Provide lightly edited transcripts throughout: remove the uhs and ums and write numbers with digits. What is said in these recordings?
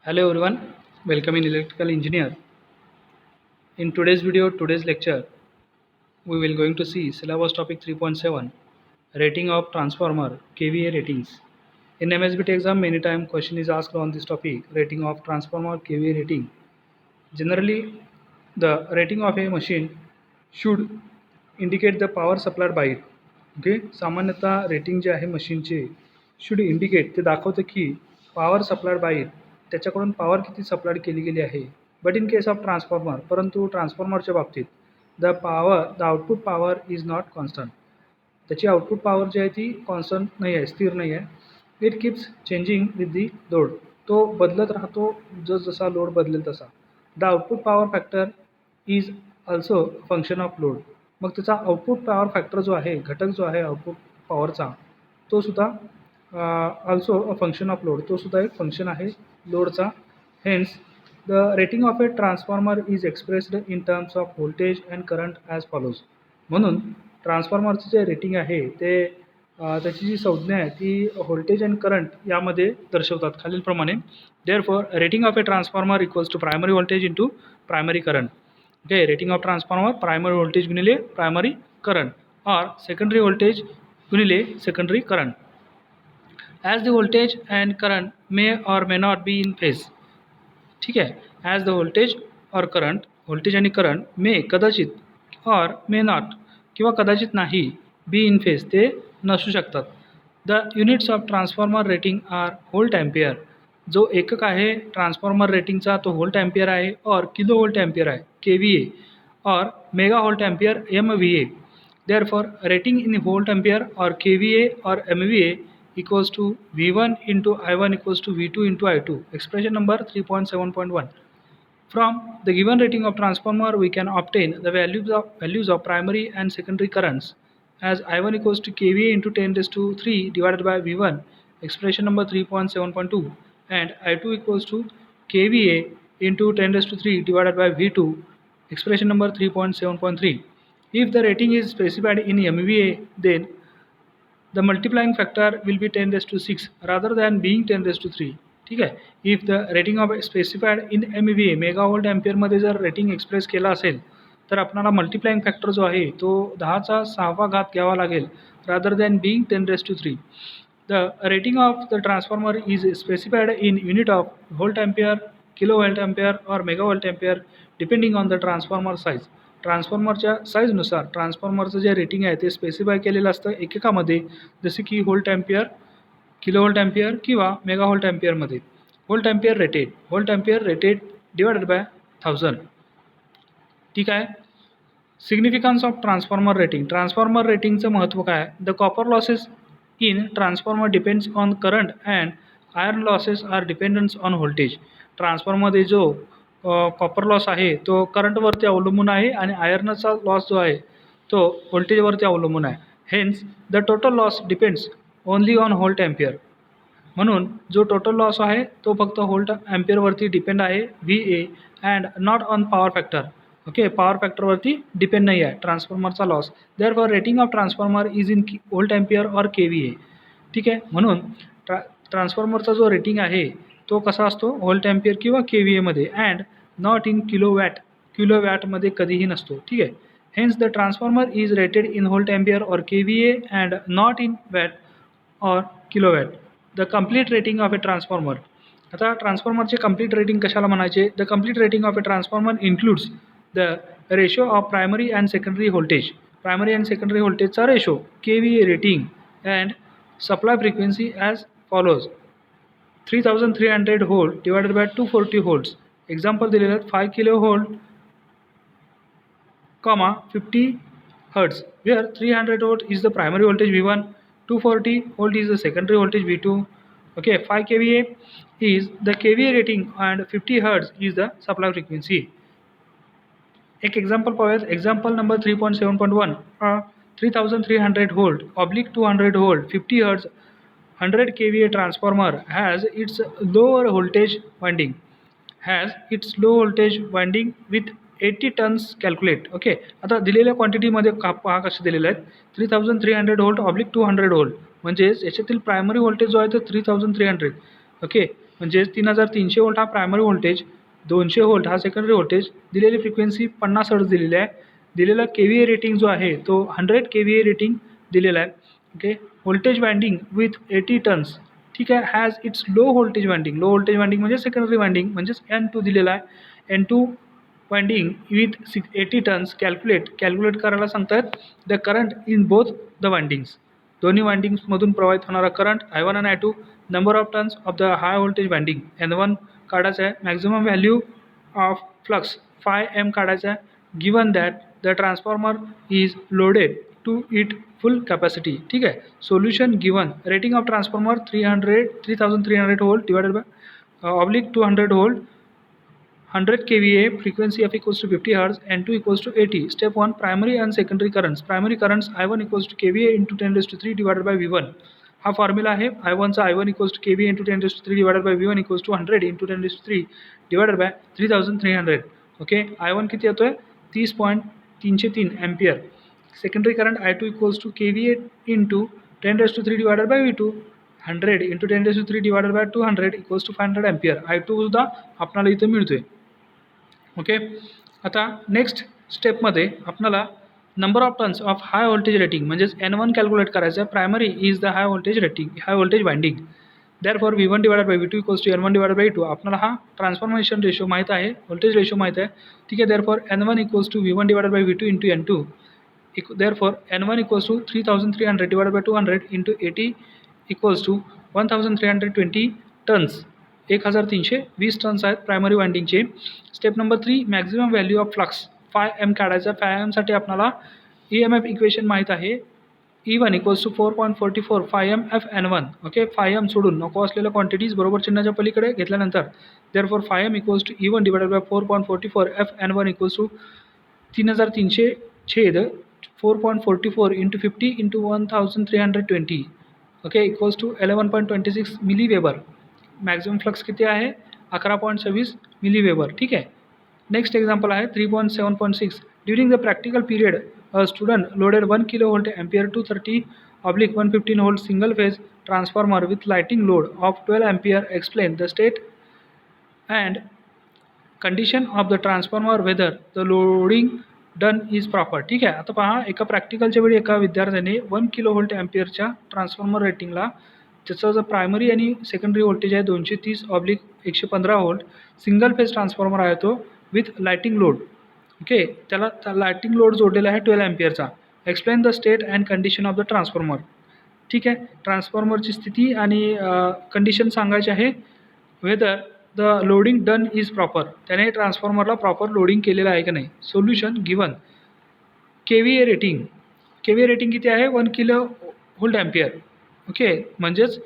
Hello everyone, welcome in electrical engineer. In today's video, today's lecture, we will going to see syllabus topic 3.7 rating of transformer KVA ratings. In MSBT exam, many time question is asked on this topic, rating of transformer KVA rating. Generally, the rating of a machine should indicate the power supplied by it. Okay, सामान्यतः rating जे आहे मशीनचे should indicate ते दाखवतं की power supplied by it त्याच्याकडून power किती supplied केली गेली आहे. But in case of transformer परंतु ट्रान्सफॉर्मरच्या बाबतीत the output power is not constant. त्याची आउटपुट पॉवर जी आहे ती कॉन्स्टंट नाही आहे, स्थिर नाही आहे. It keeps changing with the load. तो बदलत राहतो जसा लोड बदलेल तसा. The output power factor is also function of load. मग त्याचा आउटपुट पॉवर फॅक्टर जो आहे, घटक जो आहे आउटपुट पॉवरचा, तो सुद्धा also a function of load, तो सुद्धा एक फंक्शन आहे लोडचा. Hence the rating of a transformer is expressed in terms of voltage and current as follows. म्हणून ट्रान्सफॉर्मरचं जे रेटिंग आहे ते त्याची जी संज्ञा आहे ती व्होल्टेज अँड करंट यामध्ये दर्शवतात खालीलप्रमाणे. Therefore rating of a transformer equals to primary voltage into primary current. Okay, rating of transformer primary voltage गुणिले primary current or secondary voltage गुणिले secondary current. As the voltage and current may or may not be in phase. ठीक आहे, as the voltage or current, voltage आणि current may कदाचित or may not किंवा कदाचित नाही be in phase, ते नसू शकतात. The units of transformer rating are volt ampere. जो एकक आहे ट्रान्सफॉर्मर रेटिंगचा तो व्होल्ट ॲम्पियर आहे और किलो व्होल्ट ॲम्पियर आहे KVA और mega volt ampere MVA. Therefore rating in volt ampere और KVA और MVA equals to V1 into I1 equals to V2 into I2. Expression number 3.7.1. From the given rating of transformer we can obtain the values of primary and secondary currents as I1 equals to KVA into 10 raised to 3 divided by V1, expression number 3.7.2, and I2 equals to KVA into 10 raised to 3 divided by V2, expression number 3.7.3. If the rating is specified in MVA, then the multiplying factor will be 10 raised to 6 rather than being 10 raised to 3. ठीक आहे. If the rating of specified in MVA mega volt ॲम्पियरमध्ये जर rating express केला असेल तर आपल्याला multiplying factor जो आहे तो 10चा 6वा घात घ्यावा लागेल rather than being 10 raised to 3. The rating of the transformer is specified in unit of volt ampere, kilovolt ampere or megavolt ampere depending on the transformer size. ट्रान्सफॉर्मरच्या साईजनुसार ट्रान्सफॉर्मरचं जे रेटिंग आहे ते स्पेसिफाय केलेलं असतं एककामध्ये, जसे की व्होल्ट ॲम्पियर, किलोव्होल्ट ॲम्पियर किंवा megavolt ॲम्पियरमध्ये. Volt ampere rated divided by 1000. ठीक आहे. Significance of transformer rating. Transformer रेटिंगचं महत्त्व काय. The copper losses in transformer depends on current and iron losses are dependence on voltage. ट्रान्सफॉर्मरमध्ये जो कॉपर लॉस आहे तो करंटवरती अवलंबून आहे आणि आयर्नचा लॉस जो आहे तो व्होल्टेजवरती अवलंबून आहे. Hence the total loss depends only on volt ampere. म्हणून जो टोटल लॉस आहे तो फक्त व्होल्ट ॲम्पियरवरती डिपेंड आहे VA and not on power factor. Okay, power फॅक्टरवरती डिपेंड नाही आहे ट्रान्सफॉर्मरचा लॉस. Therefore rating of transformer is in volt ampere और KVA. ठीक आहे. म्हणून ट्रान्सफॉर्मरचा जो रेटिंग आहे तो कसा असतो व्होल्ट ॲम्पियर किंवा KVAमध्ये अँड नॉट इन किलोवॅटमध्ये कधीही नसतो. ठीक आहे. Hence the transformer is rated in volt ampere और KVA and not in watt और kilowatt. The complete rating of a transformer. आता ट्रान्सफॉर्मरचे कंप्लीट रेटिंग कशाला म्हणायचे. The complete rating of a transformer includes the ratio of primary and secondary voltage. Primary and secondary व्होल्टेजचा ratio, KVA rating and supply frequency as follows. 3300 volt divided by 240 volts. Example दिलेलं आहेत 5 kilo volt, 50 hertz, where 300 volt is the primary voltage V1, 240 volt is the secondary voltage V2. Okay, 5 kVA is the KVA rating and 50 hertz is the supply frequency. एक example पाहूयात. Example number 3.7.1. 3300 volt oblique 200 volt 50 hertz 100 kVA transformer has its low voltage winding with 80 turns calculate. Okay, आता दिलेल्या क्वांटिटीमध्ये पहा कसे दिलेले आहेत. 3300 volt oblique 200 volt म्हणजेच याच्यातील प्रायमरी व्होल्टेज जो आहे तो 3300. ओके, म्हणजे 3300 व्होल्ट हा प्रायमरी व्होल्टेज, 200 व्होल्ट हा सेकंडरी व्होल्टेज, दिलेली फ्रिक्वेन्सी 50 हर्ट्झ दिलेली आहे, दिलेला KVA रेटिंग जो आहे तो 100 KVA रेटिंग दिलेला आहे. Okay, voltage winding with 80 turns, ठीक आहे, has its low voltage winding. Low voltage winding म्हणजे सेकंडरी वाइंडिंग म्हणजेच N2 दिलेला आहे. N2 winding with 80 turns calculate करायला सांगतात the current in both the windings. दोन्ही वाइंडिंग्समधून प्रवाहित होणारा करंट I1 आणि I2, number of turns of the high voltage winding N1 काढायचं आहे, maximum value of flux phi M काढायचा आहे, given that the transformer is loaded to it full capacity. ठीक आहे, solution given, rating of transformer 3300 volt divided by oblique 200 volt, 100 kVA, frequency f equals to 50 Hz, N2 equals to 80. Step 1, primary and secondary currents. Primary currents I1 equals to kVA into 10 raised to 3 divided by V1. हा formula आहे I1 चा, I1 equals to kVA into 10 raised to 3 divided by V1 equals to 100 into 10 raised to 3 divided by 3300. Okay, I1 किती येतोय 30.303 ampere. Secondary current I2 equals to kVA into 10 raised to 3 divided by V2, 100 into 10 raised to 3 divided by 200 equals to 500 ampere. I2 सुद्धा आपल्याला इथे मिळतोय. Okay, आता next स्टेपमध्ये आपल्याला number of turns of high voltage rating म्हणजेच N1 calculate करायचं आहे. Primary is the high voltage rating, high voltage winding. Therefore V1 divided by V2 equals to N1 divided by V2. आपल्याला हा transformation ratio माहीत आहे, voltage ratio माहीत आहे. ठीक आहे, therefore N1 equals to V1 divided by V2 into N2. Therefore N1 equals to 3300 divided by 200 into 80 equals to 1320 turns. 1320 turns आहेत primary वाइंडिंगचे. Step number 3, maximum value of flux phi M काढायचा. Phi एमसाठी आपल्याला EMF equation माहीत आहे, E1 equals to 4.44 phi M F N1. Okay, phi M सोडून नको असलेल्या क्वांटिटीज बरोबर चिन्हाच्या पलीकडे घेतल्यानंतर therefore phi M equals to E1 divided by 4.44 F N1 equals to 3300 छेद 4.44 into 50 into 1320. Okay, equals to 11.26 milli weber. Maximum flux किती आहे 11.26 मिली वेबर. ठीक आहे, नेक्स्ट एक्झाम्पल आहे 3.7.6. During the practical period a student loaded 1 kilo volt ampere 230/115 volt single phase transformer with lighting load of 12 ampere. Explain the state and condition of the transformer weather the loading done is proper. ठीक आहे, आता पहा, एका प्रॅक्टिकलच्या वेळी एका विद्यार्थ्याने 1 kilo volt एम्पियरच्या transformer रेटिंगला त्याचा जो प्रायमरी आणि सेकंडरी व्होल्टेज आहे 230/115 व्होल्ट, सिंगल फेज ट्रान्सफॉर्मर आहे तो विथ लाइटिंग लोड. ओके, त्याला लाइटिंग लोड जोडलेला आहे 12 एम्पियरचा. Explain the state and condition of the transformer. ठीक आहे, ट्रान्सफॉर्मरची स्थिती आणि कंडिशन सांगायची आहे. Whether the loading done is proper, त्याने ट्रान्सफॉर्मरला प्रॉपर लोडिंग केलेलं आहे की नाही. Solution given, KVA rating, KVA rating किती आहे 1 किलो व्होल्ट एम्पियर. ओके, म्हणजेच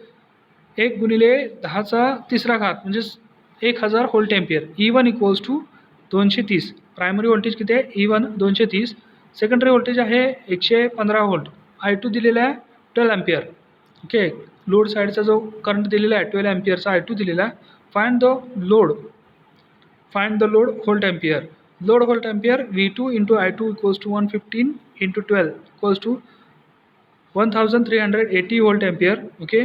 1 गुणिले 10⁻³ म्हणजेच 1000 volt ampere. E1 equals to 230. Primary voltage किती आहे E1 230, सेकंडरी व्होल्टेज आहे 115 व्होल्ट. I2 दिलेला आहे 12 एम्पियर. ओके, लोड साईडचा जो करंट दिलेला आहे 12 एम्पियरचा I2 दिलेला आहे. Find the load volt ampere. Load volt ampere V2 into I2 equals to 115 into 12 equals to 1380 volt ampere. Okay,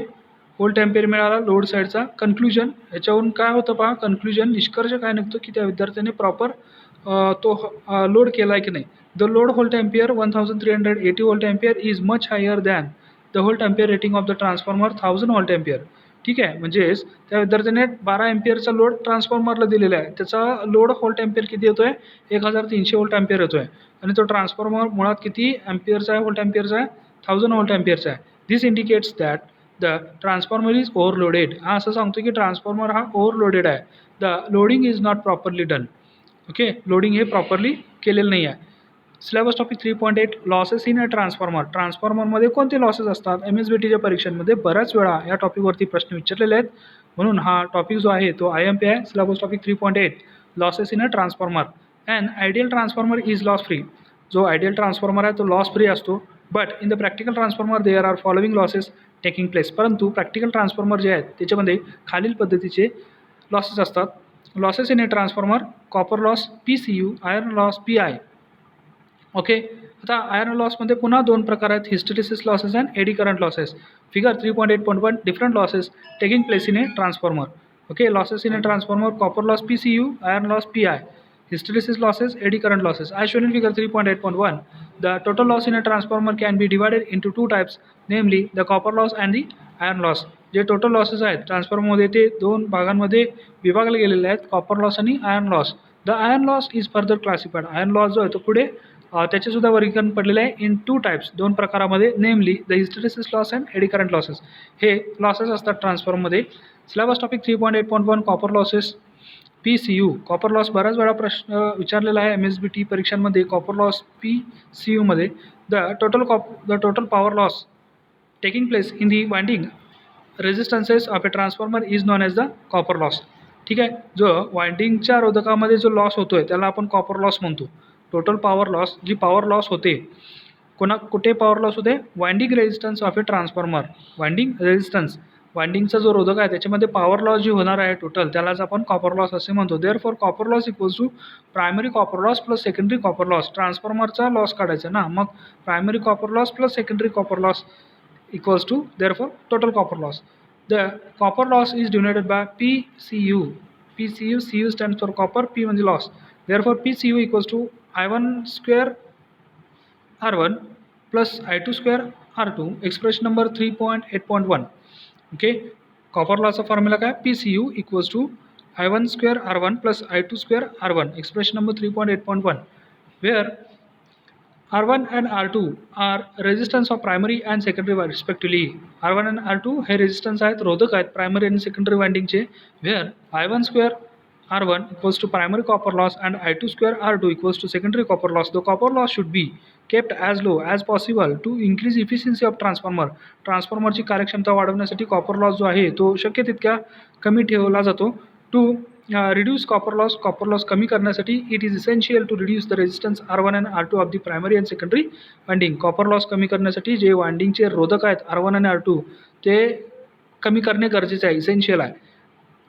volt ampere मिळाला लोड साईडचा. कन्क्लुजन, याच्यावरून काय होतं पहा, कन्क्लुजन निष्कर्ष काय निघतो की त्या विद्यार्थ्याने प्रॉपर तो लोड केला आहे की नाही. The load volt ampere 1380 volt ampere is much higher than the volt ampere rating of the transformer 1000 volt ampere. ठीक आहे, म्हणजेच त्या विद्यार्थ्याने 12 एम्पियरचा लोड ट्रान्सफॉर्मरला दिलेला आहे, त्याचा लोड व्होल्ट एम्पियर किती येतो आहे 1300 व्होल्ट एम्पियर येतो आहे, आणि तो ट्रान्सफॉर्मर मुळात किती एम्पियरचा आहे, व्होल्ट एम्पियरचा आहे 1000 व्होल्ट एम्पियरचा आहे. This indicates that the transformer is overloaded. हा असं सांगतो की ट्रान्सफॉर्मर हा ओव्हरलोडेड आहे. The loading is not properly done. Okay, loading हे प्रॉपरली केलेलं नाही आहे. Syllabus topic 3.8, losses in a transformer. ट्रान्सफॉर्मरमध्ये कोणते लॉसेस असतात. MSBTच्या परीक्षांमध्ये बऱ्याच वेळा या टॉपिकवरती प्रश्न विचारलेले आहेत, म्हणून हा टॉपिक जो आहे तो IMP आहे. Syllabus topic 3.8, losses in a transformer. And ideal transformer is loss free. जो आयडियल ट्रान्सफॉर्मर आहे तो लॉस फ्री असतो. But in the practical transformer there are following losses taking place. परंतु प्रॅक्टिकल ट्रान्सफॉर्मर जे आहेत त्याच्यामध्ये खालील पद्धतीचे लॉसेस असतात. Losses in a transformer, copper loss PCU, iron loss PI. Okay, आता आयर्न लॉसमध्ये पुन्हा 2 प्रकार आहेत, hysteresis losses and eddy current losses. Figure 3.8.1, different losses taking place in a transformer. Okay, losses in a transformer: copper loss PCU, iron loss PI. Hysteresis losses, eddy current losses. As shown in figure 3.8.1, the total loss in a transformer can be divided into two types, namely the copper loss and the iron loss. जे total losses आहेत ट्रान्सफॉर्मरमध्ये ते दोन भागांमध्ये विभागले गेलेले आहेत, copper loss आणि iron loss. The iron loss is further classified. Iron loss जो आहे तो पुढे त्याचे सुद्धा वर्गीकरण पडलेले आहे इन टू टाइप्स, दोन प्रकारामध्ये, namely the hysteresis loss and eddy current losses. हे लॉसेस असतात ट्रान्सफॉर्मरमध्ये. Syllabus topic 3.8.1 copper losses PCU. Copper loss बऱ्याच वेळा प्रश्न विचारलेला आहे MSBT परीक्षांमध्ये. कॉपर लॉस PCU मध्ये the total power loss taking place in the winding resistances of a transformer is known as the copper loss. ठीक आहे, जो वाइंडिंगच्या रोधकामध्ये जो लॉस होतोय त्याला आपण कॉपर लॉस म्हणतो. टोटल पॉवर लॉस, जी पॉवर लॉस होते, कुठे पॉवर लॉस होते? Winding resistance of a transformer. Winding resistance, वाइंडिंगचा जो रोधक आहे त्याच्यामध्ये पॉवर लॉस जी होणार आहे टोटल, त्यालाच आपण कॉपर लॉस असे म्हणतो. Therefore copper loss equals to primary copper loss plus secondary copper loss. ट्रान्सफॉर्मरचा लॉस काढायचा ना, मग primary copper loss plus secondary copper loss equals to therefore total copper loss. The copper loss is denoted by PCU. CU stands for copper, P means loss. Therefore PCU equals to I1 square R1 plus I2 square R2. Expression number 3.8.1. Okay, copper loss of formula काय? PCU equals to I1 square R1 plus I2 square R1. Expression number 3.8.1, where R1 and R2 are resistance of primary and secondary respectively. R1 and R2 हे resistance आहेत, रोधक आहेत primary and secondary winding चे. Where I1 square R1 equals to primary copper loss and I2 square R2 equals to secondary copper loss. The copper loss should be kept as low as possible to increase efficiency of transformer. ट्रान्सफॉर्मरची कार्यक्षमता वाढवण्यासाठी copper loss जो आहे तो शक्य तितक्या कमी ठेवला जातो. टू रिड्यूस कॉपर लॉस कमी करण्यासाठी it is essential to reduce the resistance R1 and R2 of the primary and secondary winding. Copper loss कमी करण्यासाठी जे वाइंडिंगचे रोधक आहेत R1 आणि R2 ते कमी करणे गरजेचे आहे, इसेन्शियल आहे.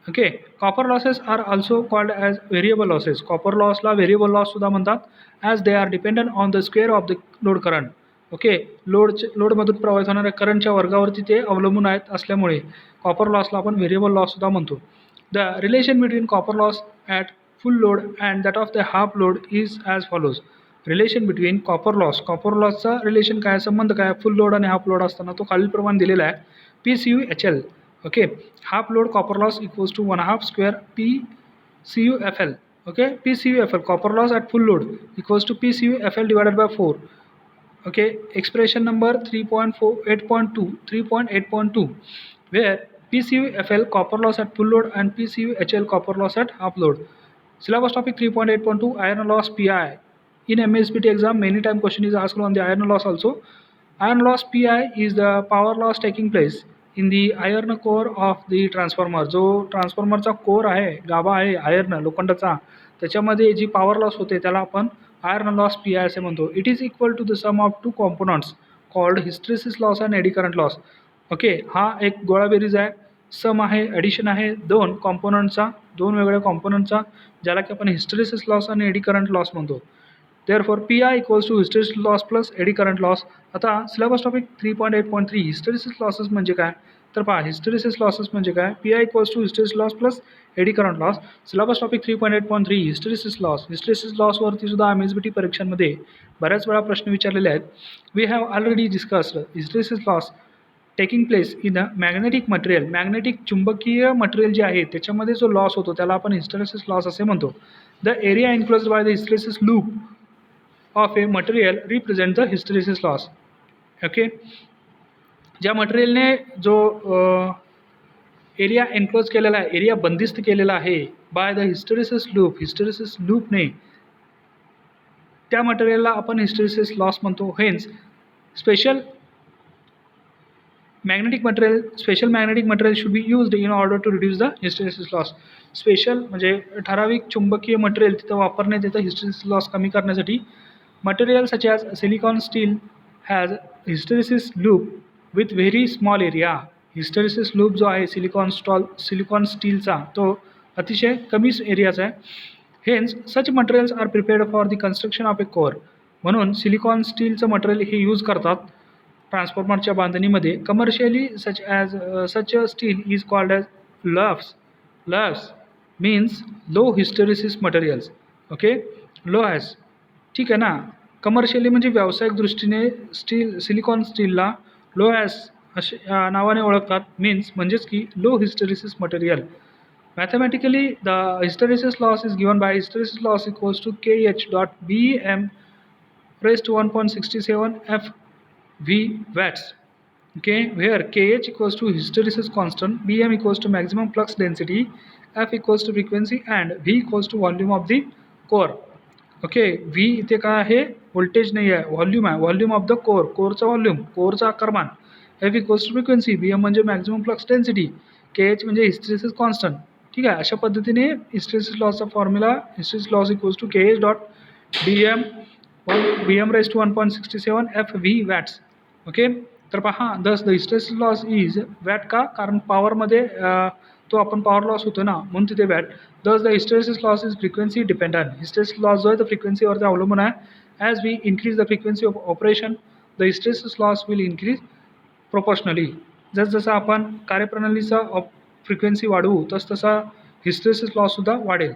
Okay, copper losses are also called as variable losses. कॉपर लॉसला व्हेरिएबल लॉस सुद्धा म्हणतात, as they are dependent on the square of the load current. Okay, लोडमधून प्रवाहित होणाऱ्या करंटच्या वर्गावरती ते अवलंबून आहेत असल्यामुळे कॉपर लॉसला आपण व्हेरिएबल लॉस सुद्धा म्हणतो. The relation between copper loss at full load and that of the half load is as follows. Relation between copper lossचा रिलेशन काय, संबंध काय फुल लोड आणि हाफ लोड असताना, तो खालीलप्रमाणे दिलेला आहे. PCU/HL. Okay, half load copper loss equals to 1/2 square PCU/FL. Okay, PCU/FL copper loss at full load equals to PCU/FL divided by 4. Okay, expression number 3.8.2 where PCU/FL copper loss at full load and PCU/HL copper loss at half load. Syllabus topic 3.8.2 iron loss PI. In MSBT exam many time question is asked on the iron loss also. Iron loss PI is the power loss taking place in the iron core of the transformer. जो ट्रान्सफॉर्मरचा core आहे, गाभा आहे iron लोखंडाचा, त्याच्यामध्ये जी power loss होते त्याला आपण iron loss PI असे म्हणतो. It is equal to the sum of two components called hysteresis loss and eddy current loss. Okay, हा एक गोळाबेरीज आहे, सम आहे, ॲडिशन आहे दोन वेगवेगळ्या कॉम्पोनंटचा, ज्याला की आपण हिस्टेरेसिस लॉस आणि एडी करंट लॉस म्हणतो. Therefore PI equals to hysteresis loss plus eddy current loss. आता सिलेबस टॉपिक 3.8.3 हिस्टेरेसिस लॉसेस म्हणजे काय, तर पहा हिस्टेरेसिस लॉसेस म्हणजे काय. PI equals to hysteresis loss plus eddy current loss. Syllabus topic 3.8.3 hysteresis लॉसवरती सुद्धा MSBT परीक्षांमध्ये बऱ्याच वेळा प्रश्न विचारलेले आहेत. We have already discussed hysteresis loss taking place in a magnetic material. Magnetic चुंबकीय मटेरियल जे आहे त्याच्यामध्ये जो लॉस होतो त्याला आपण हिस्टेरेसिस लॉस असे म्हणतो. The area enclosed by the hysteresis loop of a material represent the hysteresis loss. Okay, ज्या मटेरियलने जो एरिया एन्क्लोज केलेला आहे, एरिया बंदिस्त केलेला आहे बाय द हिस्टेरेसिस लूपने, त्या मटेरियलला आपण हिस्टेरेसिस लॉस म्हणतो. Hence special magnetic material should be used in order to reduce the hysteresis loss. Special म्हणजे ठराविक चुंबकीय मटेरियल तिथं वापरण्यात येतं हिस्टेरेसिस लॉस कमी करण्यासाठी. Material such as silicon steel has hysteresis loop with very small area. Hysteresis loop जो आहे सिलिकॉन स्टीलचा तो अतिशय कमी एरियाचा आहे. Hence such materials are prepared for the construction of a core. म्हणून सिलिकॉन स्टीलचं मटेरियल हे यूज करतात ट्रान्सफॉर्मरच्या बांधणीमध्ये. Commercially such steel is called as लफ्स. Loss means low hysteresis materials. Okay, low has, ठीक आहे ना. कमर्शियली म्हणजे व्यावसायिक दृष्टीने स्टील, सिलिकॉन स्टीलला लो हॅज असे नावाने ओळखतात. मीन्स म्हणजेच की low hysteresis material. Mathematically the hysteresis loss is given by hysteresis loss equals to KH dot BM raised to 1.67 FV watts. Okay, where KH equals to hysteresis constant, BM equals to maximum flux density, F equals to frequency and V equals to volume of the core. Okay, V इथे काय आहे, voltage नाही आहे, volume आहे, volume of the core, कोरचा volume, कोरचा आकारमान. F equals to frequency, B M म्हणजे maximum flux density, K H म्हणजे हिस्टेरिसिस कॉन्स्टंट. ठीक आहे, अशा पद्धतीने हिस्टेरिसिस लॉसचा formula hysteresis loss equals to KH dot BM raised to 1.67 FV watts. Okay, तर पहा, thus the hysteresis loss is watt का, कारण पॉवरमध्ये तो आपण पॉवर लॉस होतो ना, म्हणून तिथे watt. Thus the hysteresis loss is frequency dependent. Hysteresis loss जो आहे तो फ्रिक्वेन्सीवरती अवलंबून आहे. As we increase the frequency of operation the hysteresis loss will increase proportionally. जसजसं आपण कार्यप्रणालीचा फ्रिक्वेन्सी वाढवू तसतसा हिस्टेरिसिस लॉससुद्धा वाढेल.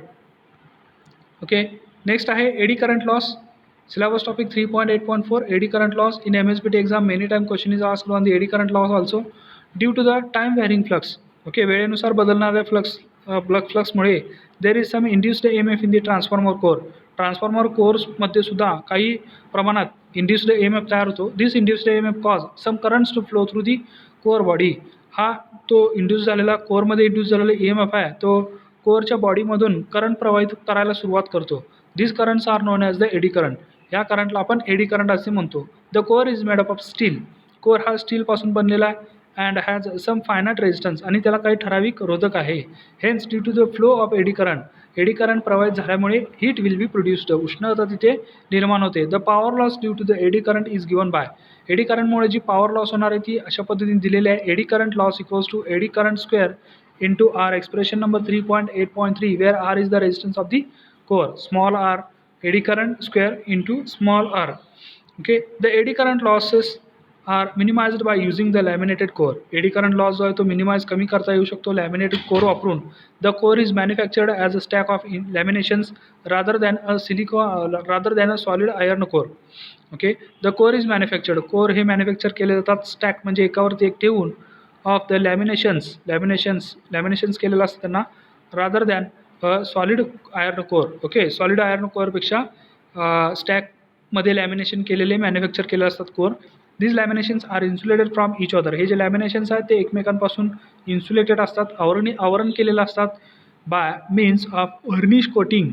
ओके, नेक्स्ट आहे eddy current loss. Syllabus topic 3.8.4 eddy current loss. In MSBT exam many time question is asked on the eddy current loss also due to the time varying flux. Okay, वेळेनुसार बदलणाऱ्या फ्लक्समुळे there is some induced EMF in the transformer core. Transformer कोर्समध्ये सुद्धा काही प्रमाणात induced EMF तयार होतो. This induced EMF cause some currents to flow through the core body. हा तो इंड्यूस झालेला, कोरमध्ये इंड्यूस झालेला EMF आहे तो कोरच्या बॉडीमधून करंट प्रवाहित करायला सुरुवात करतो. This currents are known as the eddy current. या करंटला आपण एडी करंट असे म्हणतो. The core is made up of steel. Core हा स्टीलपासून बनलेला आहे and has some finite resistance, आणि त्याला काही ठराविक रोधक आहे. Hence due to the flow of eddy current प्रवाहित झाल्यामुळे हीट विल बी प्रोड्युस्ड. उष्णता तिथे निर्माण होते. The power loss due to the eddy current is given by. Eddy करंटमुळे जी पॉवर लॉस होणार आहे ती अशा पद्धतीने दिलेली आहे. Eddy current loss equals to eddy current square into R. Expression number 3.8.3 where R is the resistance of the core. Small R eddy current square into small r. Okay, the eddy current losses are minimized by using the laminated core. eddy current loss जो आहे तो minimize कमी करता येऊ शकतो laminated core वापरून. The core is manufactured as a stack of laminations rather than a solid iron core. Okay, the core is manufactured. core हे manufacture केले जातात stack म्हणजे एकावरती एक ठेवून of the laminations केलेलं असतं त्यांना rather than solid iron core. Okay, solid iron कोअरपेक्षा स्टॅकमध्ये लॅमिनेशन केलेले मॅन्युफॅक्चर केले असतात core. These laminations are insulated from each other. हे जे लॅमिनेशन्स आहेत ते एकमेकांपासून इन्सुलेटेड असतात, आवरण केलेलं असतात by means of varnish coating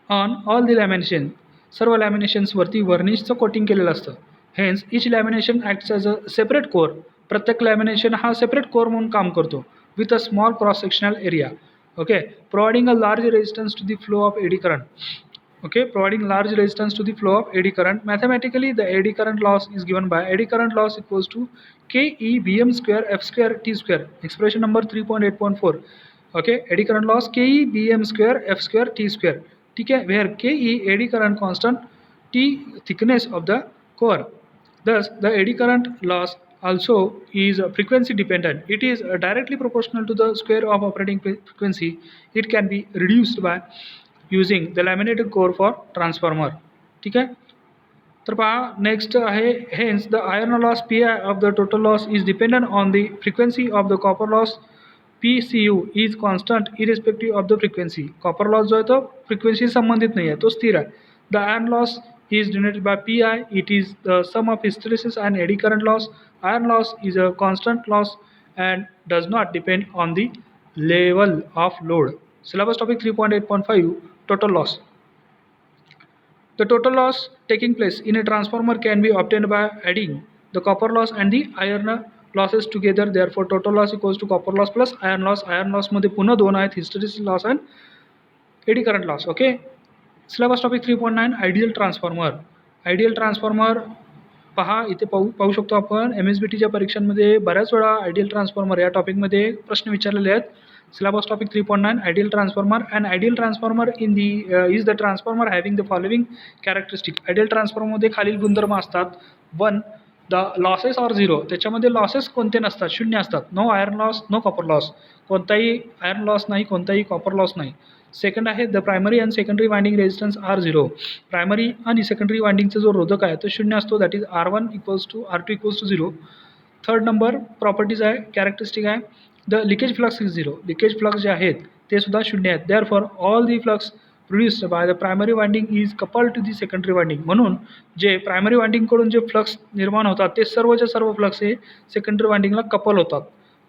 on all the lamination. सर्व लॅमिनेशन्सवरती वर्निशचं कोटिंग केलेलं असतं. Hence each lamination acts as a separate core. प्रत्येक लॅमिनेशन हा सेपरेट कोर म्हणून काम करतो with a small cross sectional area. Okay, providing a large resistance to the flow of eddy current. Okay, providing large resistance to the flow of eddy current. Mathematically the eddy current loss is given by eddy current loss equals to KE square F square T square. Expression number 3.8.4. Okay, eddy current loss KE square F square T square. ठीक है, where KE eddy current constant, T thickness of the core. Thus the eddy current loss also is frequency dependent. It is directly proportional to the square of operating frequency. It can be reduced by using the laminated core for transformer. ठीक आहे, तर पहा next आहे hence the iron loss PI of the total loss is dependent on the frequency of the copper loss. PCU is constant irrespective of the frequency. Copper loss जो आहे तो frequency संबंधित नाही आहे, तो स्थिर आहे. The iron loss is denoted by PI. It is the sum of hysteresis and eddy current loss. Iron loss is a constant loss and does not depend on the level of load. Syllabus topic 3.8.5 total loss. The total loss taking place in a transformer can be obtained by adding the copper loss and the iron losses together. Therefore total loss equals to copper loss plus iron loss. Iron loss मध्ये पुन्हा दोन आहेत, hysteresis loss and eddy current loss. Okay, syllabus topic 3.9 ideal transformer. Ideal transformer पहा इथे पाहू शकतो आपण MSBTच्या परीक्षांमध्ये बऱ्याच वेळा आयडियल ट्रान्सफॉर्मर या टॉपिकमध्ये प्रश्न विचारलेले आहेत. Syllabus topic 3.9 ideal transformer. And ideal transformer in the is the transformer having the following characteristic. Ideal ट्रान्सफॉर्मरमध्ये खालील गुणधर्म असतात. 1. द लॉसेस आर झिरो, त्याच्यामध्ये लॉसेस कोणते नसतात, शून्य असतात. No iron loss, no copper loss, कोणताही आयर्न लॉस नाही, कोणताही कॉपर लॉस नाही. सेकंड आहे the primary and secondary winding resistance are zero, primary आणि सेकंडरी वाइंडिंगचा जो रोधक आहे तो शून्य असतो, that is R1 equals to R2 equals to zero. Third number properties आहे, कॅरेक्टरिस्टिक आहे, the leakage flux is zero, leakage flux जे आहेत ते सुद्धा शून्य आहेत. Therefore all the flux produced by the primary winding is coupled to the secondary winding, म्हणून जे प्रायमरी वाइंडिंगकडून जे फ्लक्स निर्माण होतात ते सर्वच्या सर्व फ्लक्स हे सेकंडरी वाइंडिंगला कपल होतात,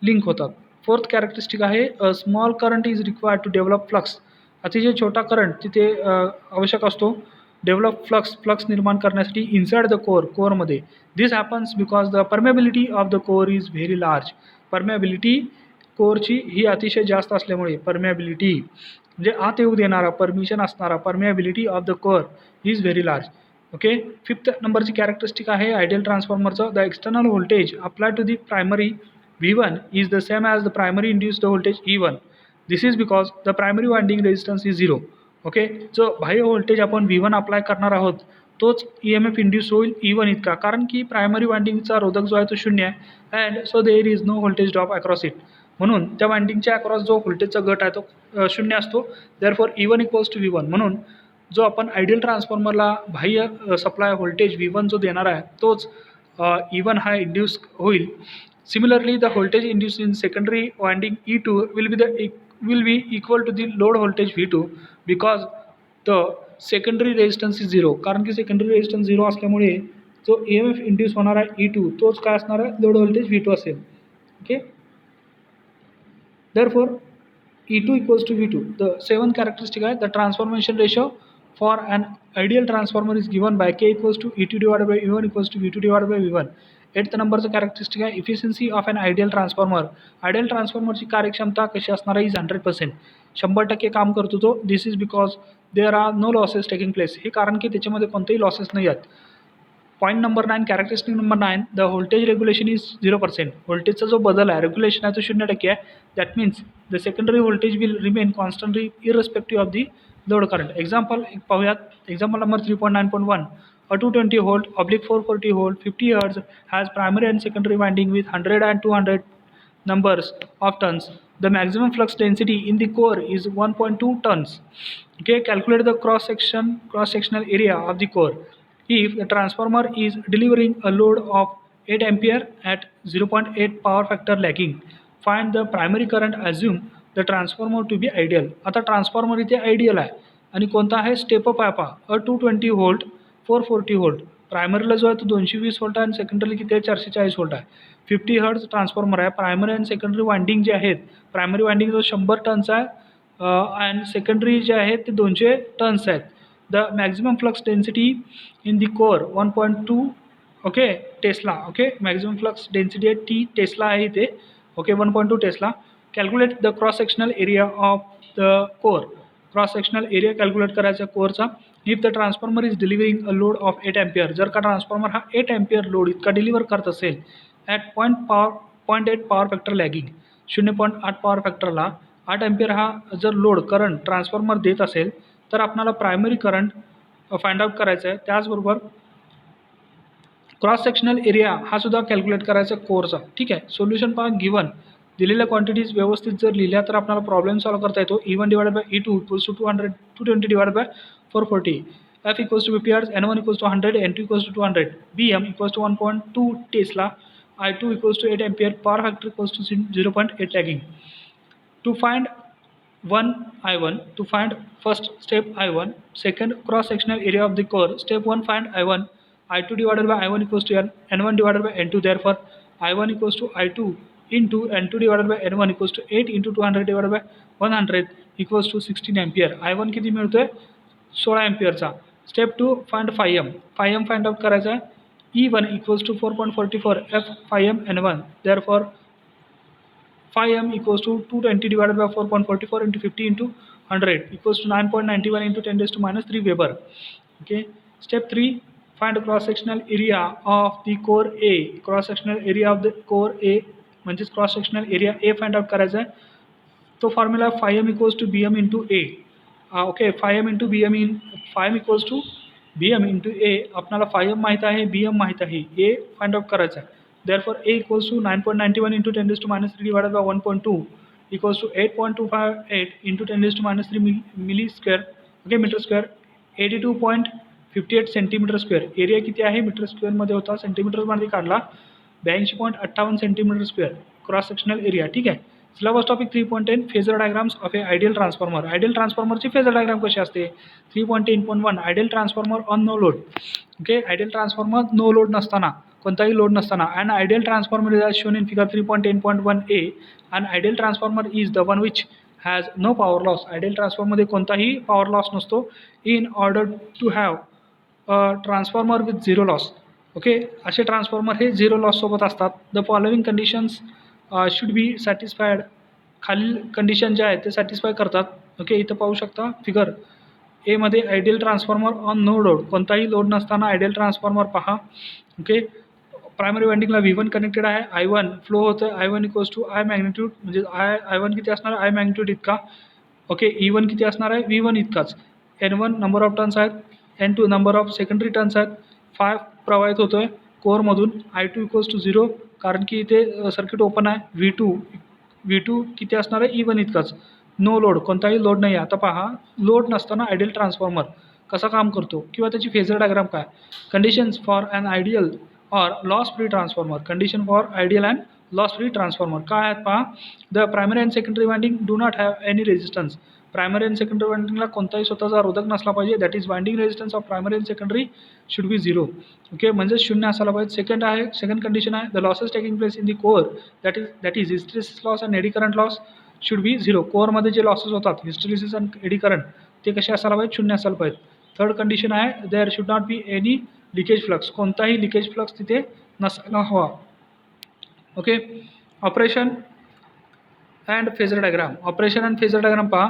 लिंक होतात. फोर्थ कॅरेक्टरिस्टिक आहे, a small current is required to develop flux, अतिशय छोटा करंट तिथे आवश्यक असतो डेव्हलप फ्लक्स निर्माण करण्यासाठी इनसाइड द कोअरमध्ये. This happens because the permeability of the core is very large, permeability कोअरची ही अतिशय जास्त असल्यामुळे, परमेबिलिटी म्हणजे आत येऊ देणारा, परमिशन असणारा, permeability of the core is very large. Okay. Fifth नंबरची कॅरेक्टरिस्टिक आहे आयडियल ट्रान्सफॉर्मरचं, the external voltage apply to the primary V1 is the same as the primary induced voltage E1. This is because the primary winding resistance is zero. Okay. जो बाह्य voltage आपण V1 apply करणार आहोत तोच EMF induce होईल E1 इतका, कारण की प्रायमरी वाइंडिंगचा रोधक जो आहे तो शून्य आहे, and so there is no voltage drop across it, म्हणून त्या वाइंडिंगच्या अक्रॉस जो व्होल्टेजचा गट आहे तो शून्य असतो. Therefore E1 equals to V1, म्हणून जो आपण आयडियल ट्रान्सफॉर्मरला बाह्य सप्लाय व्होल्टेज V1 जो देणार आहे तोच E1 हा इंड्यूस होईल. Similarly, the voltage induced in secondary winding E2 will be equal to the load voltage V2 because the secondary resistance is zero. कारण की secondary resistance zero असल्यामुळे जो EMF induce होणार आहे E2 तोच काय असणार आहे, load voltage V2 असेल. Okay. Therefore, E2 equals to V2. The seventh characteristic आहे, the transformation ratio for an ideal transformer is given by K equals to E2 divided by E1 equals to V2 divided by V1. Eighth नंबरचं characteristic आहे, efficiency of an ideal transformer. Ideal ट्रान्सफॉर्मरची कार्यक्षमता कशी असणार आहे, is 100%, 100% काम करतो तो. This is because there are no losses taking place, हे कारण की त्याच्यामध्ये कोणतेही लॉसेस नाही आहेत. Point number 9, characteristic number 9, the voltage regulation is 0%, व्होल्टेजचा जो बदल आहे, रेग्युलेशन आहे तो 0% आहे. That means the secondary voltage will remain constantly irrespective of the load current. Example पाहूयात. Example number 3.9.1, a 220 volt oblique 440 volt 50 hertz has primary and secondary winding with 100 and 200 numbers of turns. The maximum flux density in the core is 1.2 tons. Okay, calculate the cross-sectional area of the core. If the transformer is delivering a load of 8 ampere at 0.8 power factor lagging, find the primary current. Assume the transformer to be ideal. आता transformer इथे ideal आहे आणि कोणता आहे, step up आहे पहा, अ 220 volt 440 volt. प्रायमरीला जो आहे तो 220 व्होल्ट आहे आणि सेकंडरी किती आहे, 440 व्होल्ट आहे. 50 हर्ट्ज ट्रान्सफॉर्मर आहे. प्रायमरी आणि सेकंडरी वाइंडिंग जे आहेत, प्रायमरी वाइंडिंग जो 100 टन्स आहे आणि सेकंडरी जे आहेत ते 200 टन्स आहेत. The maximum flux density in the core 1.2 okay tesla. Okay, maximum flux density आहे टी टेस्ला आहे इथे. Okay, 1.2 tesla. Calculate the cross sectional area of the core. Cross sectional area calculate करायचा कोअरचा. If the transformer is delivering a load of 8 ampere, जर का transformer हा 8 ampere load इतका deliver करत असेल at 0.8 power factor lagging, 0.8 power फॅक्टरला 8 ampere हा जर लोड करंट ट्रान्सफॉर्मर देत असेल तर आपल्याला प्रायमरी करंट फाइंड आउट करायचं आहे. त्याचबरोबर क्रॉस सेक्शनल एरिया हा सुद्धा कॅल्क्युलेट करायचा कोअरचा. ठीक आहे. सोल्युशन पहा, गिवन दिलेल्या क्वांटिटीज व्यवस्थित जर लिहिल्या तर आपल्याला प्रॉब्लेम सॉल्व्ह करता येतो. E1 divided by E2 equals to 220 divided by 440. F equals to 50 hertz, N1 equals to 100, N2 equals to 200, Bm equals to 1.2 Tesla, I2 equals to 8 ampere, power factor equals to 0.8 lagging. To find I1, to find first step I1, second cross sectional area of the core. Step 1, find I1. I2 divided by I1 equals to N1 divided by N2. Therefore, I1 equals to I2 into N2 divided by N1 equals to 8 into 200 divided by 100 equals to 16 ampere. I1 किती मिळतोय, 16 एम्पियरचा. Step 2, find phi M. Phi M find out करायचा आहे. E1 equals to 4.44 F phi M N1. Therefore phi M equals to 220 divided by 4.44 into 50 into 100 equals to 9.91 into 10⁻³ weber. Okay. Step 3, find cross sectional area of the core A. Cross sectional area of the core A म्हणजेच cross sectional area A find out करायचा आहे. तो formula phi M equals to B M into A. Okay, phi M into B M in phi M equals to B M into A, आपल्याला 5m माहीत आहे, बी M माहीत आहे, ए find out करायचा आहे. Therefore A equals to 9.91 into 10⁻³ divided by 1.2 equals to 8.258 into 10⁻³ milli square, okay, metre square, 82.58 centimetre square. Area किती आहे metre स्क्वेअरमध्ये होता, सेंटीमीटरमध्ये काढला, 82.58 centimetre square cross sectional area. ठीक आहे. Syllabus topic 3.10 phasor diagrams of a ideal transformer. Ideal ट्रान्सफॉर्मरची phasor diagram कशी असते. 3.10.1 ideal transformer on no load. Okay, ideal transformer no load नसताना, कोणताही लोड नसताना. And ideal transformer is as shown in figure 3.10.1a. And ideal transformer is the one which has no power loss. Ideal ट्रान्सफॉर्मरमध्ये कोणताही power loss नसतो. In order to have transformer with zero loss. Okay, असे transformer हे zero loss सोबत असतात. The following conditions should be satisfied. खालील condition ज्या आहेत ते सॅटिस्फाय करतात. ओके, इथं पाहू शकता फिगर एमध्ये ideal transformer on no load, कोणताही लोड नसताना आयडियल ट्रान्सफॉर्मर पहा. ओके, प्रायमरी वाइंडिंगला V1 कनेक्टेड आहे, I1 फ्लो होतं, I1 equals to I magnitude, म्हणजे I1 किती असणार, आय मॅग्निट्यूड इतका. ओके, E1 किती असणार आहे, V1 इतकाच. N1 नंबर ऑफ टर्न्स आहेत, N2 number of secondary turns आहेत, 5 प्रवाहित होतो आहे कोअरमधून. I2 इक्वल्स टू 0, कारण की इथे सर्किट ओपन आहे. V2 किती असणार आहे, E1 इतकाच. नो लोड, कोणताही लोड नाही आहे. आता पहा, लोड नसताना आयडियल ट्रान्सफॉर्मर कसा काम करतो किंवा त्याची फेजर डायग्राम काय. Conditions for an ideal or loss free transformer. Condition for ideal and loss free transformer काय आहेत पहा. The primary and secondary winding do not have any resistance. Primary and secondary वाइंडिंगला कोणताही स्वतःचा रोधक नसला पाहिजे. That is winding resistance of primary and secondary should be 0. Okay, म्हणजे शून्य असायला पाहिजे. सेकंड कंडिशन आहे, the losses taking place in the core, that is hysteresis loss and eddy current loss should be 0. कोअरमध्ये जे लॉसेस होतात, hysteresis and eddy current, ते कसे असायला पाहिजे, शून्य असायला पाहिजे. थर्ड कंडिशन आहे, there should not be any leakage flux. कोणताही लिकेज फ्लक्स तिथे नसायला हवा. Okay, operation and phasor diagram. Operation and phasor diagram पहा.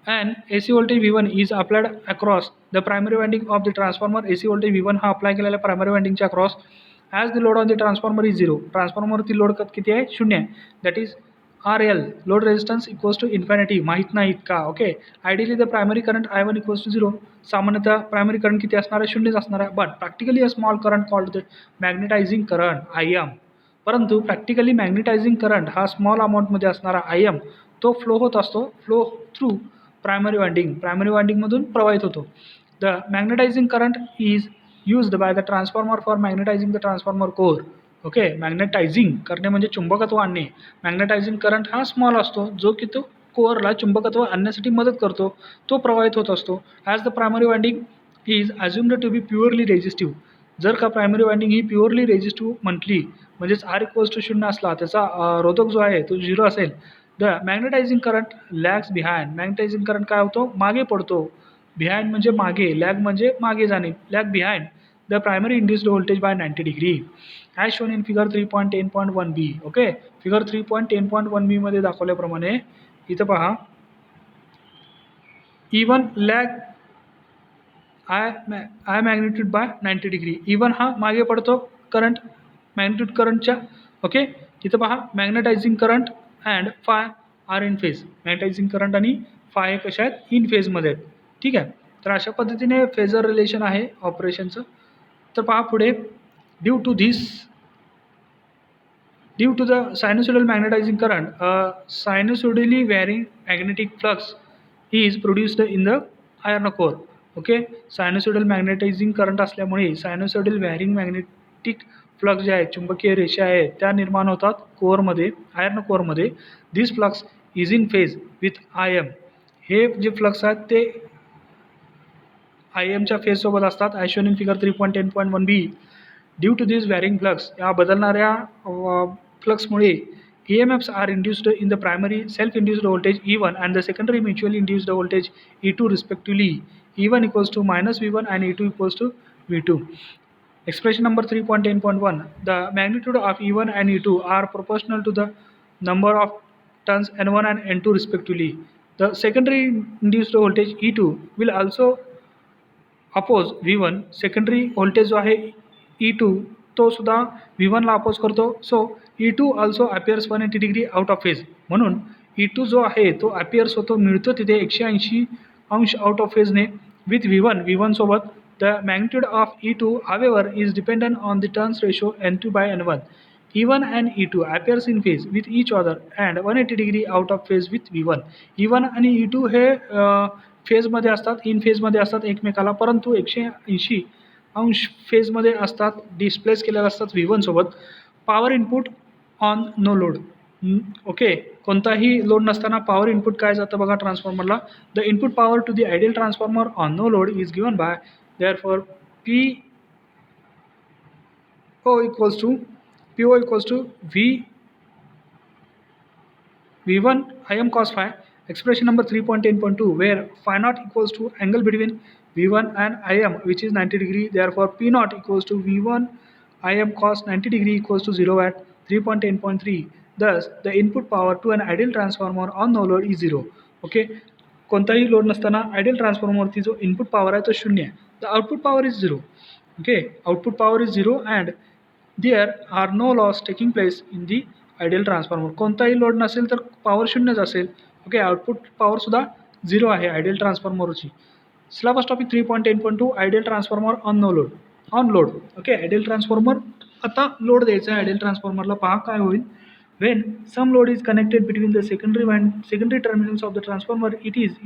And AC voltage V1 is applied across the primary winding of the transformer. AC voltage V1 हा apply केलेला primary वाइंडिंगच्या across. As the load on the transformer is 0. ट्रान्सफॉर्मरवरती load किती आहे, 0 आहे. That is RL, load resistance equals to infinity, माहीत नाही इतका. Okay, ideally the primary current I1 equals to 0. सामान्यतः प्रायमरी करंट किती असणार आहे, 0च असणार आहे. But practically a small current called the magnetising current IM. परंतु प्रॅक्टिकली मॅग्नेटायझिंग करंट हा स्मॉल अमाऊंटमध्ये असणारा IM तो फ्लो होत असतो, फ्लो थ्रू प्रायमरी वाइंडिंगमधून प्रवाहित होतो. The magnetising current is used by the transformer for magnetising the transformer core. Okay, magnetising करणे म्हणजे चुंबकत्व आणणे. मॅग्नेटायझिंग करंट हा स्मॉल असतो, जो की तो कोअरला चुंबकत्व आणण्यासाठी मदत करतो, तो प्रवाहित होत असतो. As the primary winding is assumed to be purely resistive. जर का प्रायमरी वाइंडिंग ही प्युअरली रेजिस्टिव्ह म्हटली, म्हणजेच R इक्वल्स टू 0 असला, त्याचा रोधक जो आहे तो 0 असेल, the magnetising current lags behind. Magnetising current काय होतो, मागे पडतो. बिहाइंड म्हणजे मागे, लॅग म्हणजे मागे जाणे, lag behind the primary induced voltage by 90 degree. As shown in figure 3.10.1b. Okay, figure 3.10.1b मध्ये दाखवल्याप्रमाणे इथं पहा, E1 lag I magnitude by 90 degree. E1 हा मागे पडतो करंट, मॅग्निट्यूड करंटच्या. ओके, इथं पहा, magnetising current and five are in phase. Magnetising current आणि फाय हे कशा आहेत, इन फेजमध्ये आहेत. ठीक आहे, तर अशा पद्धतीने फेजर रिलेशन आहे ऑपरेशनचं. तर पहा पुढे, due to the sinusoidal magnetizing current, sinusoidally varying magnetic flux is produced in the iron core. Okay, sinusoidal magnetising current असल्यामुळे सायनोसॉइडल व्हॅरिंग मॅग्नेटिक फ्लक्स जे आहेत, चुंबकीय रेषा आहेत, त्या निर्माण होतात कोअरमध्ये, आयर्न कोअरमध्ये. This flux is in phase with IM. हे जे फ्लक्स आहेत ते IMच्या फेजसोबत असतात. As shown in figure 3.10.1b. Due to this varying flux, या बदलणाऱ्या फ्लक्समुळे EMFs are induced in the primary self induced voltage E1 and the secondary mutually induced voltage E2 respectively. E1 equals to -V1 and E2 equals to V2. Expression number 3.10.1. The magnitude of E1 and E2 are proportional to the number of turns N1 and N2 respectively. The secondary induced voltage E2 will also oppose V1. Secondary voltage जो आहे E2 तो सुद्धा V1 ला oppose करतो. So E2 also appears 180 degree out of phase. म्हणून E2 जो आहे तो अपियर्स होतो, मिळतो तिथे 180 अंश आउट ऑफ फेजने विथ V1 सोबत. The magnitude of E2, however, is dependent on the turns ratio N2 by N1. E1 and E2 appears in phase with each other and 180 degree out of phase with V1. E1 आणि E2 हे फेजमध्ये असतात, in फेजमध्ये असतात एकमेकाला, परंतु 180 अंश फेजमध्ये असतात, डिस्प्लेस केलेले असतात V1 सोबत. Power input on no load. Okay, कोणताही लोड नसताना पॉवर इनपुट काय जातं बघा ट्रान्सफॉर्मरला. The input power to the ideal transformer on no load is given by therefore PO equals to V1 Im cos phi, expression number 3.10.2, where phi naught equals to angle between V1 and Im which is 90 degree. Therefore P naught equals to V1 Im cos 90 degree equals to 0 at 3.10.3. Thus the input power to an ideal transformer on no load is 0. Okay, कोणताही load नसताना ideal ट्रान्सफॉर्मरवरती जो input power आहे तो 0 आहे. The output power is 0. Okay, output power is 0 and there are no loss taking place in the ideal transformer. कोणताही load नसेल तर पॉवर 0च असेल. ओके, आउटपुट पॉवरसुद्धा 0 आहे आयडियल ट्रान्सफॉर्मरची. Syllabus topic 3.10.2 ideal transformer on no load. On load. Okay, ideal transformer आता load द्यायचा आहे ideal ट्रान्सफॉर्मरला. पहा काय होईल. When some load is connected between the secondary terminals of the transformer, it is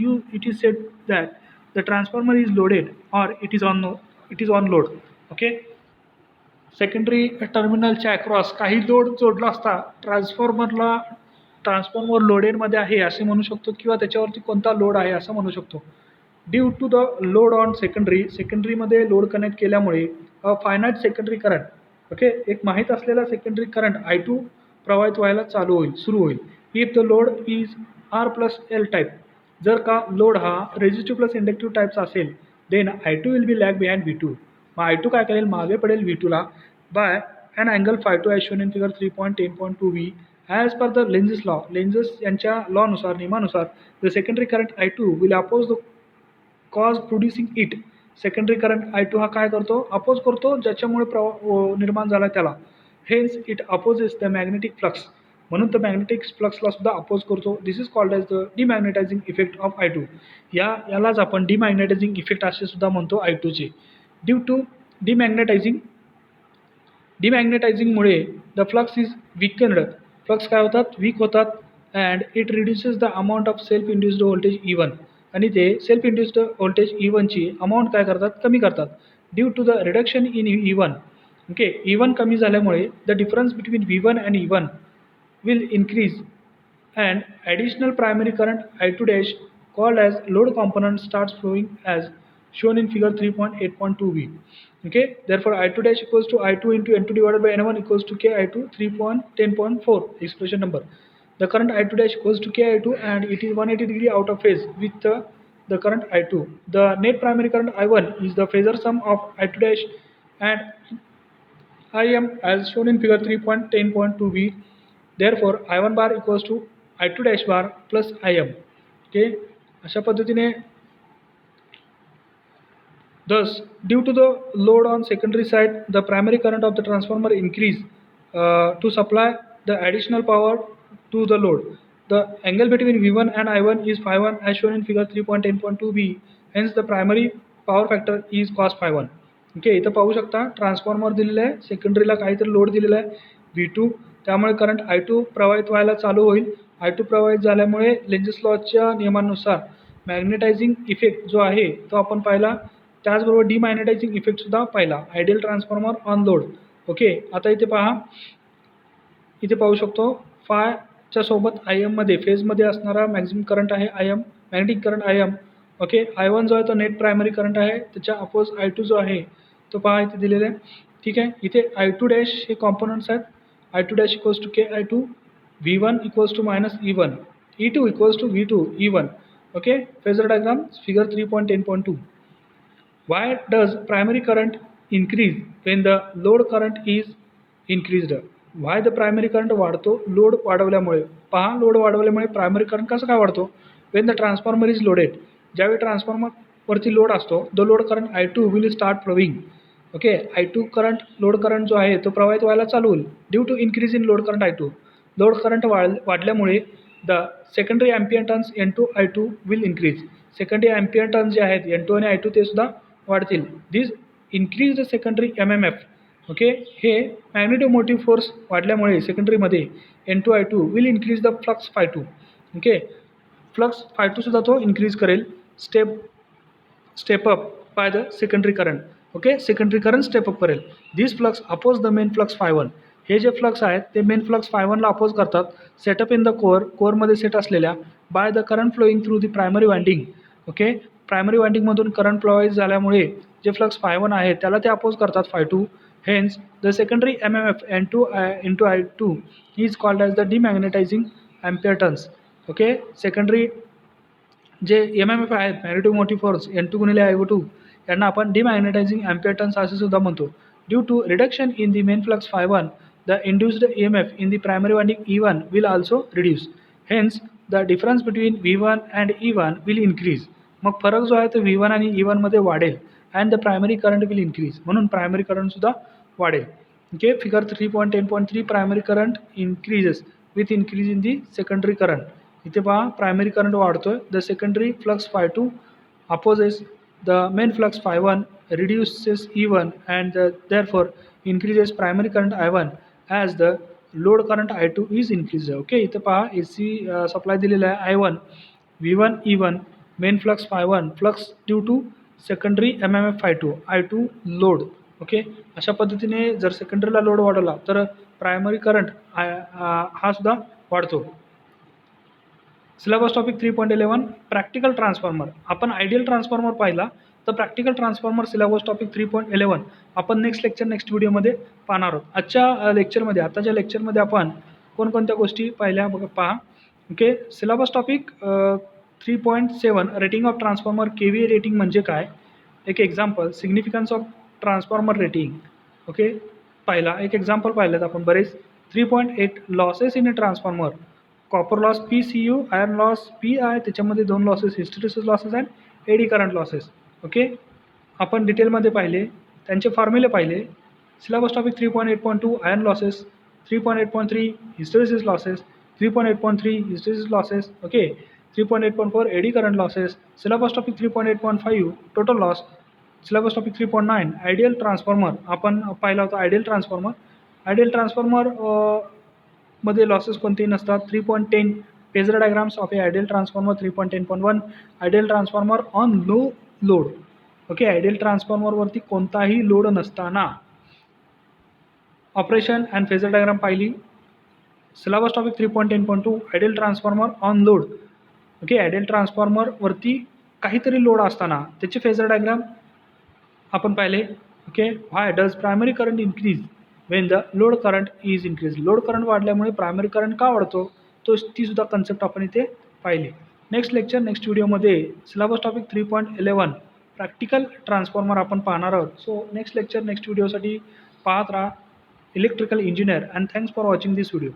said that the transformer is loaded or it is on load. Okay, secondary टर्मिनलच्या across काही load जोडला असता transformer लोडेडमध्ये आहे असे म्हणू शकतो, किंवा त्याच्यावरती कोणता लोड आहे असं म्हणू शकतो. Due to the load on सेकंडरीमध्ये लोड कनेक्ट केल्यामुळे फायनाईट सेकंडरी करंट, ओके, एक माहीत असलेला सेकंडरी करंट I2 प्रवाहित व्हायला सुरू होईल. If the load is R+L type, जर का लोड हा रेझिस्टिव्ह प्लस इंडक्टिव्ह टाईपचा असेल, then I2 will be lag behind V2. मग I2 काय करेल, मागे पडेल V2ला by an angle phi2 as shown in figure 3.10.2b. As per the Lenz's law, Lenz's यांच्या लॉनुसार, नियमानुसार, the secondary current I2 will oppose the cause producing it. Secondary current I2 हा काय करतो, अपोज करतो ज्याच्यामुळे निर्माण झाला त्याला. Hence it opposes the magnetic flux, म्हणून तर मॅग्नेटिक फ्लक्सला सुद्धा अपोज करतो. This is called as the demagnetising effect of I2. यालाच आपण डिमॅग्नेटायझिंग इफेक्ट असे सुद्धा म्हणतो I2चे. ड्यू टू डिमॅग्नेटायझिंगमुळे the flux is weakened, flux काय होतात, वीक होतात. And it reduces the amount of self induced voltage E1, आणि ते सेल्फ इंड्युस्ड व्होल्टेज E1ची अमाऊंट काय करतात, कमी करतात. Due to the reduction in E1, okay, E1 कमी झाल्यामुळे the difference between V1 and E1 will increase and additional primary current I2 dash called as load component starts flowing as shown in figure 3.8.2b. Okay, therefore I2 dash equals to I2 into N2 divided by N1 equals to KI2 3.10.4 expression number. The current I2 dash equals to KI2 and it is 180 degree out of phase with the current I2. The net primary current I1 is the phasor sum of I2 dash and Im as shown in figure 3.10.2b. Therefore I1 bar equals to I2 dash bar plus Im. Okay, अशा पद्धतीने thus due to the load on secondary side the primary current of the transformer increase to supply the additional power to the load. The angle between V1 and I1 is phi1 as shown in figure 3.10.2b. Hence the primary power factor is cos phi1. Okay, इथं पाहू शकता transformer दिलेलं आहे, सेकंडरीला काहीतरी load दिलेला आहे V2, त्यामुळे current I2 प्रवाहित व्हायला चालू होईल. I2 प्रवाहित झाल्यामुळे लेन्झेस लॉच्या नियमानुसार मॅग्नेटायझिंग इफेक्ट जो आहे तो आपण पाहिला. त्याचबरोबर डिमॅग्नेटायझिंग इफेक्टसुद्धा पाहिला ideal transformer on load. Okay, आता इथे पहा, इथे पाहू शकतो फायच्या सोबत IMमध्ये फेजमध्ये असणारा मॅक्झिमम करंट आहे IM, magnetic current IM. Okay, I1 जो आहे तो नेट प्रायमरी करंट आहे, त्याच्या अपोज I2 जो आहे तो पहा इथे दिलेला आहे. ठीक आहे, इथे I2 डॅश हे कॉम्पोनंट्स आहेत. I2 dash equals to KI2, V1 equals to minus E1, E2 equals to V2 E1. Okay, phasor diagram figure 3.10.2. Why does primary current increase when the load current is increased? Why the primary current वाढतो load वाढवल्यामुळे. पहा, load वाढवल्यामुळे primary current कसं काय वाढतो. when the transformer is loaded, ज्यावेळी ट्रान्सफॉर्मरवरती लोड असतो the load current I2 will start flowing. Okay, I2 current, load current जो आहे तो प्रवाहित व्हायला चालू होईल. Due to increase in load current I2, load current वाढल्यामुळे the secondary ampere turns N2 I2 will increase. Secondary ampere turns जे आहेत N2 आणि I2 ते सुद्धा वाढतील. This increase the secondary MMF. Okay, हे मॅग्नेटोमोटिव्ह फोर्स वाढल्यामुळे सेकंडरीमध्ये N2I2 will increase the flux Φ2. Okay, flux Φ2 सुद्धा तो इन्क्रीज करेल step up by the secondary current. Okay, secondary current step up करेल. This flux oppose the main flux Φ1. हे जे flux आहेत ते मेन फ्लक्स Φ1 ला अपोज करतात. सेटअप इन द कोअरमध्ये सेट असलेल्या by the current flowing through the primary winding. Okay, primary वाइंडिंगमधून करंट फ्लोवाईज झाल्यामुळे जे फ्लक्स Φ1 आहे त्याला ते अपोज करतात Φ2. Hence the secondary MMF N2 into I2 is called as the demagnetising ampere turns. Okay, secondary जे MMF आहेत मॅग्नेटोमोटिव्ह फोर्स N2 गुणिले I2 यांना आपण डिमॅग्नेटायझिंग ॲम्पियर टर्न्स असे सुद्धा म्हणतो. Due to reduction in the main flux Φ1 the induced EMF in the primary winding E1 will also reduce. Hence, the difference between V1 and E1 will increase. मग फरक जो आहे तो V1 आणि E1 मध्ये वाढेल and the primary current will increase. म्हणून primary current सुद्धा वाढेल. Okay, figure 3.10.3 primary current increases with increase in the secondary current. इथे पहा प्रायमरी करंट वाढतोय. The secondary flux Φ2 opposes the main flux Φ1, reduces E1 and therefore increases primary current I1 as the load current I2 is increased. Okay, इथे पहा AC supply दिलेला आहे I1, V1 E1 main flux Φ1 flux due to secondary MMF Φ2 I2 load. Okay, अशा पद्धतीने जर सेकंडरीला load वाढवला तर primary current हा सुद्धा वाढतो. Syllabus topic 3.11 practical transformer. आपण आयडियल ट्रान्सफॉर्मर पाहिला, तर प्रॅक्टिकल ट्रान्सफॉर्मर सिलेबस टॉपिक 3.11 आपण नेक्स्ट व्हिडिओमध्ये पाहणार आहोत. आताच्या लेक्चरमध्ये आपण कोणकोणत्या गोष्टी पाहिल्या पहा. Okay, syllabus topic 3.7 rating of transformer. KVA rating म्हणजे काय, एक example. Significance of transformer rating. Okay, एक एक्झाम्पल पाहिलेत आपण बरेच. 3.8 losses in a transformer. Copper loss PCU, iron loss PI, त्याच्यामध्ये 2 losses hysteresis losses and eddy current losses. Okay, आपण डिटेलमध्ये पाहिले, त्यांचे फॉर्म्युले पाहिले. Syllabus topic 3.8.2 iron losses, 3.8.3 hysteresis losses, 3.8.3 hysteresis losses. Okay, 3.8.4 eddy current losses. Syllabus topic 3.8.5 total loss. Syllabus topic 3.9 ideal transformer आपण पाहिला होता. आयडियल ट्रान्सफॉर्मर मध्ये लॉसेस कोणतेही नसतात. 3.10 phasor diagrams of a ideal transformer. 3.10.1 ideal transformer on low load. Okay, ideal ट्रान्सफॉर्मरवरती कोणताही load नसताना operation and phasor diagram पाहिली. Syllabus topic 3.10.2 ideal transformer on load. Okay, ideal ट्रान्सफॉर्मरवरती काहीतरी लोड असताना त्याचे फेजर डायग्राम आपण पाहिले. Okay, why does primary current increase when the load current is increase. Load current वाढल्यामुळे प्रायमरी करंट का वाढतो, ती सुद्धा कन्सेप्ट आपण इथे पाहिली. नेक्स्ट व्हिडिओमध्ये सिलेबस टॉपिक 3.11 प्रॅक्टिकल ट्रान्सफॉर्मर आपण पाहणार आहोत. सो नेक्स्ट व्हिडिओसाठी पाहत राहा electrical engineer. And thanks for watching this video.